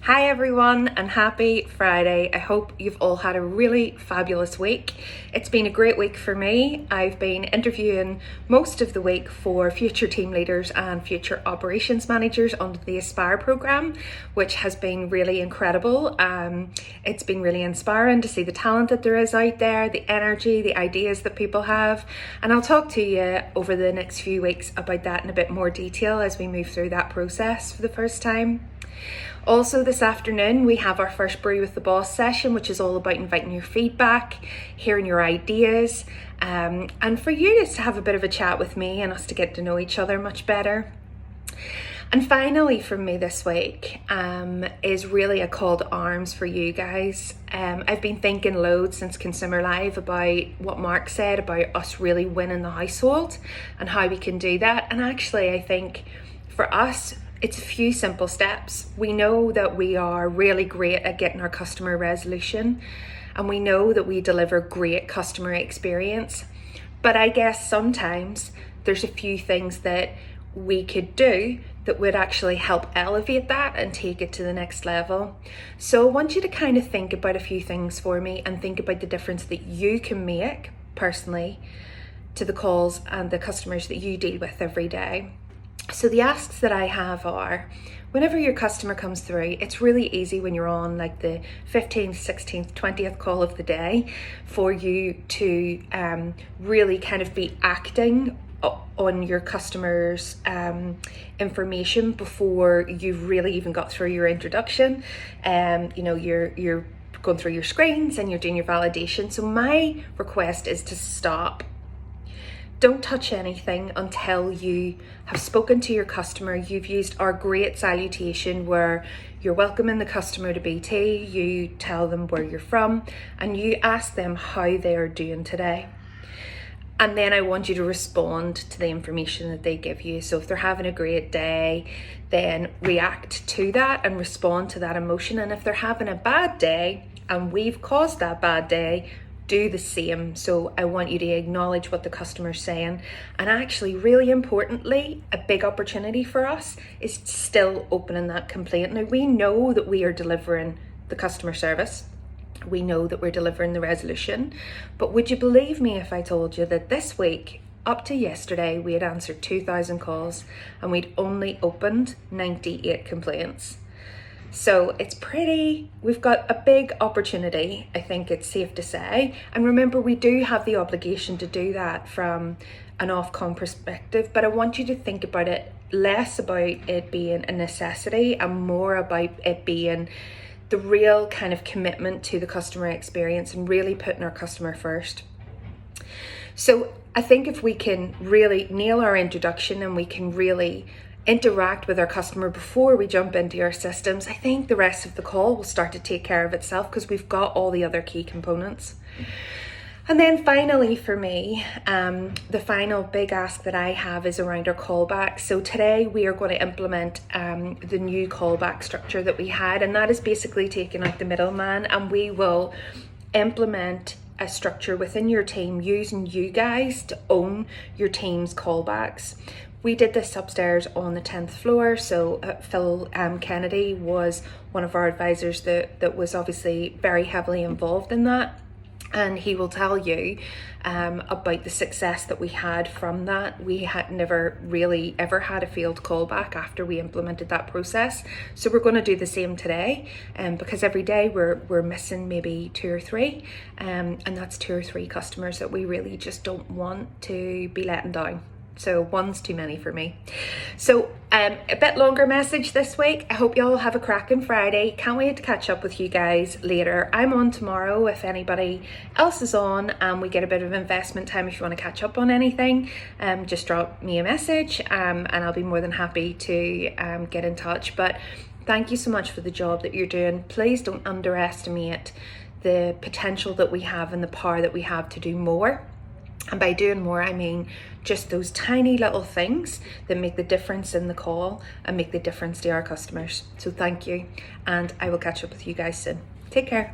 Hi everyone and happy Friday. I hope you've all had a really fabulous week. It's been a great week for me. I've been interviewing most of the week for future team leaders and future operations managers under the Aspire programme, which has been really incredible. It's been really inspiring to see the talent that there is out there, the energy, the ideas that people have, and I'll talk to you over the next few weeks about that in a bit more detail as we move through that process for the first time. Also this afternoon we have our first Brew with the Boss session, which is all about inviting your feedback, hearing your ideas, and for you just to have a bit of a chat with me and us to get to know each other much better. And finally from me this week is really a call to arms for you guys. I've been thinking loads since Consumer Live about what Mark said about us really winning the household and how we can do that. And actually I think for us, it's a few simple steps. We know that we are really great at getting our customer resolution, and we know that we deliver great customer experience. But I guess sometimes there's a few things that we could do that would actually help elevate that and take it to the next level. So I want you to kind of think about a few things for me and think about the difference that you can make personally to the calls and the customers that you deal with every day. So the asks that I have are, whenever your customer comes through, it's really easy when you're on like the 15th, 16th, 20th call of the day for you to really kind of be acting on your customers' information before you've really even got through your introduction. You're going through your screens and you're doing your validation. So my request is to stop. Don't touch anything until you have spoken to your customer. You've used our great salutation where you're welcoming the customer to BT, you tell them where you're from, and you ask them how they are doing today. And then I want you to respond to the information that they give you. So if they're having a great day, then react to that and respond to that emotion. And if they're having a bad day and we've caused that bad day, do the same. So I want you to acknowledge what the customer's saying. And actually, really importantly, a big opportunity for us is still opening that complaint. Now, we know that we are delivering the customer service. We know that we're delivering the resolution. But would you believe me if I told you that this week, up to yesterday, we had answered 2,000 calls and we'd only opened 98 complaints. So we've got a big opportunity, I think it's safe to say. And remember, we do have the obligation to do that from an Ofcom perspective, but I want you to think about it less about it being a necessity and more about it being the real kind of commitment to the customer experience and really putting our customer first. So I think if we can really nail our introduction and we can really interact with our customer before we jump into our systems, I think the rest of the call will start to take care of itself because we've got all the other key components. And then finally for me, the final big ask that I have is around our callback. So today we are going to implement the new callback structure that we had, and that is basically taking out the middleman, and we will implement a structure within your team using you guys to own your team's callbacks. We did this upstairs on the 10th floor, so Phil Kennedy was one of our advisors that was obviously very heavily involved in that, and he will tell you about the success that we had from that. We had never really ever had a failed callback after we implemented that process, so we're going to do the same today, because every day we're missing maybe 2 or 3, and that's 2 or 3 customers that we really just don't want to be letting down. So one's too many for me. So a bit longer message this week. I hope you all have a cracking Friday. Can't wait to catch up with you guys later. I'm on tomorrow if anybody else is on and we get a bit of investment time. If you want to catch up on anything, just drop me a message and I'll be more than happy to get in touch. But thank you so much for the job that you're doing. Please don't underestimate the potential that we have and the power that we have to do more. And by doing more, I mean just those tiny little things that make the difference in the call and make the difference to our customers. So thank you, and I will catch up with you guys soon. Take care.